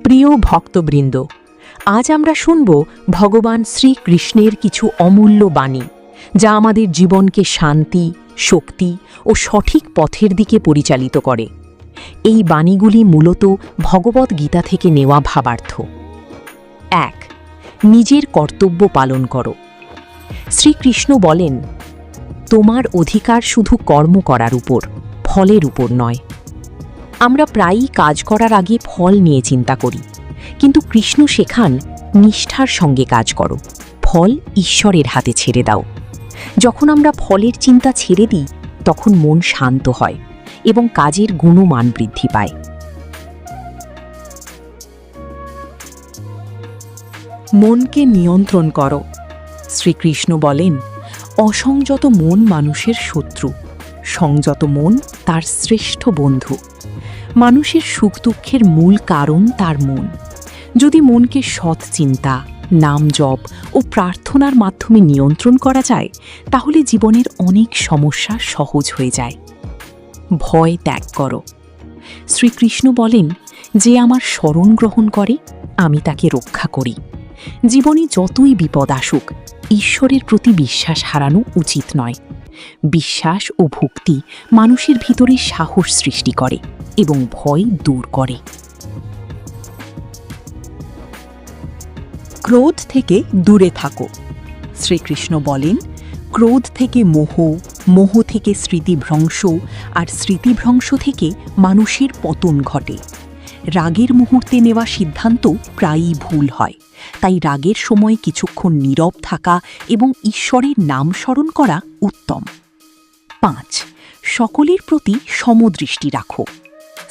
প্রিয় ভক্তবৃন্দ, আজ আমরা শুনব ভগবান শ্রীকৃষ্ণের কিছু অমূল্য বাণী, যা আমাদের জীবনকে শান্তি, শক্তি ও সঠিক পথের দিকে পরিচালিত করে। এই বাণীগুলি মূলত ভগবদ্গীতা থেকে নেওয়া ভাবার্থ। ১. নিজের কর্তব্য পালন করো। শ্রীকৃষ্ণ বলেন, তোমার অধিকার শুধু কর্ম করার উপর, ফলের উপর নয়। আমরা প্রায়ই কাজ করার আগে ফল নিয়ে চিন্তা করি, কিন্তু কৃষ্ণ শেখান নিষ্ঠার সঙ্গে কাজ করো, ফল ঈশ্বরের হাতে ছেড়ে দাও। যখন আমরা ফলের চিন্তা ছেড়ে দিই, তখন মন শান্ত হয় এবং কাজের গুণমান বৃদ্ধি পায়। মনকে নিয়ন্ত্রণ করো। শ্রীকৃষ্ণ বলেন, অসংযত মন মানুষের শত্রু, সংযত মন তার শ্রেষ্ঠ বন্ধু। মানুষের সুখ দুঃখের মূল কারণ তার মন। যদি মনকে সৎ চিন্তা, নাম জপ ও প্রার্থনার মাধ্যমে নিয়ন্ত্রণ করা যায়, তাহলে জীবনের অনেক সমস্যা সহজ হয়ে যায়। ভয় ত্যাগ করো। শ্রীকৃষ্ণ বলেন, যে আমার শরণ গ্রহণ করে, আমি তাকে রক্ষা করি। জীবনে যতই বিপদ আসুক, ঈশ্বরের প্রতি বিশ্বাস হারানো উচিত নয়। বিশ্বাস ও ভক্তি মানুষের ভিতরে সাহস সৃষ্টি করে এবং ভয় দূর করে। ক্রোধ থেকে দূরে থাকো। শ্রীকৃষ্ণ বলেন, ক্রোধ থেকে মোহ, মোহ থেকে স্মৃতিভ্রংশ, আর স্মৃতিভ্রংশ থেকে মানুষের পতন ঘটে। রাগের মুহূর্তে নেওয়া সিদ্ধান্ত প্রায়ই ভুল হয়, তাই রাগের সময় কিছুক্ষণ নীরব থাকা এবং ঈশ্বরের নাম স্মরণ করা উত্তম। ৫. সকলের প্রতি সমদৃষ্টি রাখো।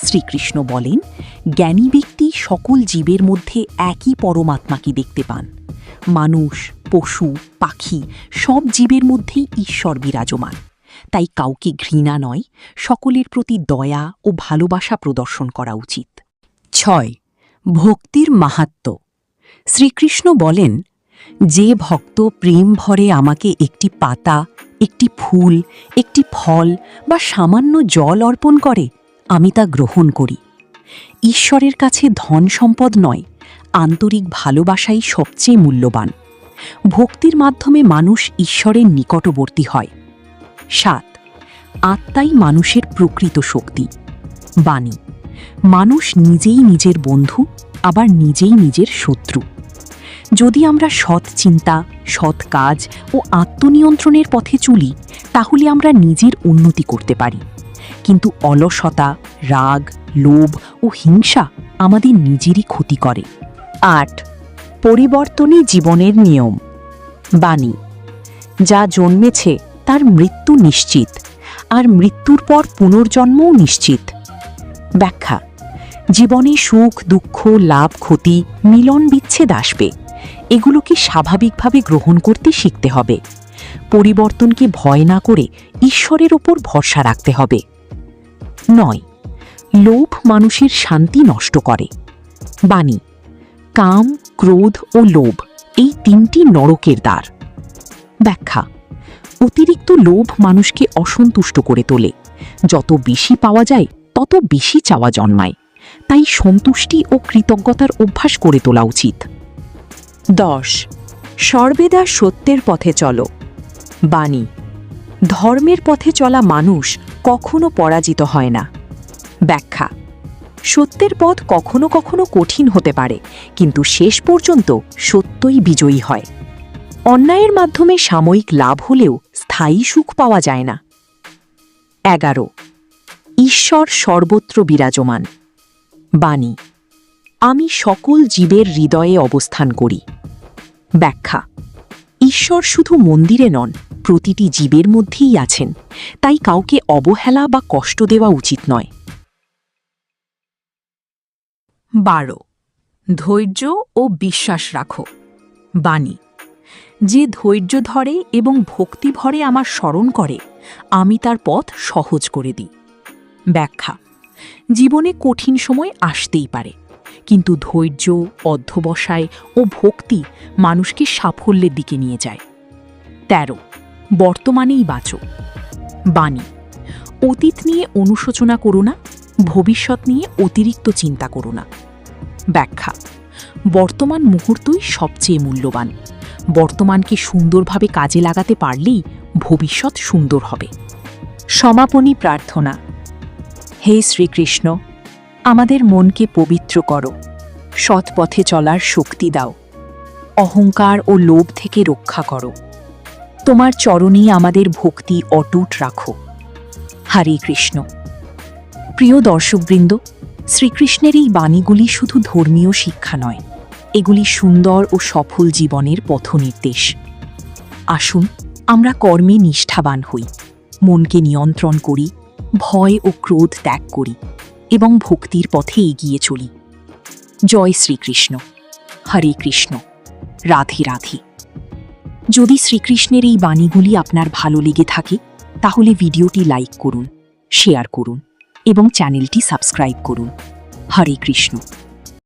শ্রীকৃষ্ণ বলেন, জ্ঞানী ব্যক্তি সকল জীবের মধ্যে একই পরমাত্মাকে দেখতে পান। মানুষ, পশু, পাখি সব জীবের মধ্যেই ঈশ্বর বিরাজমান। তাই কাউকে ঘৃণা নয়, সকলের প্রতি দয়া ও ভালোবাসা প্রদর্শন করা উচিত। ৬. ভক্তির মাহাত্ম্য। শ্রীকৃষ্ণ বলেন, যে ভক্ত প্রেম ভরে আমাকে একটি পাতা, একটি ফুল, একটি ফল বা সামান্য জল অর্পণ করে, আমি তা গ্রহণ করি। ঈশ্বরের কাছে ধন সম্পদ নয়, আন্তরিক ভালোবাসাই সবচেয়ে মূল্যবান। ভক্তির মাধ্যমে মানুষ ঈশ্বরের নিকটবর্তী হয়। ৭. আত্মাই মানুষের প্রকৃত শক্তি। বাণী, মানুষ নিজেই নিজের বন্ধু, আবার নিজেই নিজের শত্রু। যদি আমরা সৎ চিন্তা, সৎ কাজ ও আত্মনিয়ন্ত্রণের পথে চলি, তাহলে আমরা নিজের উন্নতি করতে পারি। কিন্তু অলসতা, রাগ, লোভ ও হিংসা আমাদের নিজেরই ক্ষতি করে। ৮. পরিবর্তনই জীবনের নিয়ম। বাণী, যা জন্মেছে তার মৃত্যু নিশ্চিত, আর মৃত্যুর পর পুনর্জন্মও নিশ্চিত। ব্যাখ্যা, জীবনে সুখ, দুঃখ, লাভ, ক্ষতি, মিলন বিচ্ছেদ আসবে। এগুলোকে স্বাভাবিকভাবে গ্রহণ করতে শিখতে হবে। পরিবর্তনকে ভয় না করে ঈশ্বরের ওপর ভরসা রাখতে হবে। ৯. লোভ মানুষের শান্তি নষ্ট করে। বাণী, কাম, ক্রোধ ও লোভ এই তিনটি নরকের দ্বার। ব্যাখ্যা, অতিরিক্ত লোভ মানুষকে অসন্তুষ্ট করে তোলে। যত বেশি পাওয়া যায়, তত বেশি চাওয়া জন্মায়। তাই সন্তুষ্টি ও কৃতজ্ঞতার অভ্যাস করে তোলা উচিত। ১০. সর্বদা সত্যের পথে চলো। বাণী, ধর্মের পথে চলা মানুষ কখনো পরাজিত হয় না। ব্যাখ্যা, সত্যের পথ কখনো কখনো কঠিন হতে পারে, কিন্তু শেষ পর্যন্ত সত্যই বিজয়ী হয়। অন্যায়ের মাধ্যমে সাময়িক লাভ হলেও স্থায়ী সুখ পাওয়া যায় না। ১১. ঈশ্বর সর্বত্র বিরাজমান। বাণী, আমি সকল জীবের হৃদয়ে অবস্থান করি। ব্যাখ্যা, ঈশ্বর শুধু মন্দিরে নন, প্রতিটি জীবের মধ্যেই আছেন। তাই কাউকে অবহেলা বা কষ্ট দেওয়া উচিত নয়। ১২. ধৈর্য ও বিশ্বাস রাখো। বাণী, যে ধৈর্য ধরে এবং ভক্তি ভরে আমার স্মরণ করে, আমি তার পথ সহজ করে দিই। ব্যাখ্যা, জীবনে কঠিন সময় আসতেই পারে, কিন্তু ধৈর্য, অধ্যবসায় ও ভক্তি মানুষকে সাফল্যের দিকে নিয়ে যায়। ১৩. বর্তমানেই বাঁচো। বাণী, অতীত নিয়ে অনুশোচনা করো না, ভবিষ্যৎ নিয়ে অতিরিক্ত চিন্তা করো না। ব্যাখ্যা: বর্তমান মুহূর্তই সবচেয়ে মূল্যবান। বর্তমানকে সুন্দরভাবে কাজে লাগাতে পারলেই ভবিষ্যৎ সুন্দর হবে। সমাপনী প্রার্থনা। হে শ্রীকৃষ্ণ, আমাদের মনকে পবিত্র করো, সৎ পথে চলার শক্তি দাও, অহংকার ও লোভ থেকে রক্ষা করো। তোমার চরণেই আমাদের ভক্তি অটুট রাখো। হরে কৃষ্ণ। প্রিয় দর্শকবৃন্দ, শ্রীকৃষ্ণের এই বাণীগুলি শুধু ধর্মীয় শিক্ষা নয়, এগুলি সুন্দর ও সফল জীবনের পথনির্দেশ। আসুন আমরা কর্মে নিষ্ঠাবান হই, মনকে নিয়ন্ত্রণ করি, ভয় ও ক্রোধ ত্যাগ করি এবং ভক্তির পথে এগিয়ে চলি। জয় শ্রীকৃষ্ণ। হরে কৃষ্ণ। রাধে রাধে। যদি শ্রীকৃষ্ণের এই বাণীগুলি আপনার ভালো লেগে থাকে তাহলে ভিডিওটি লাইক করুন, শেয়ার করুন এবং চ্যানেলটি সাবস্ক্রাইব করুন। হরে কৃষ্ণ।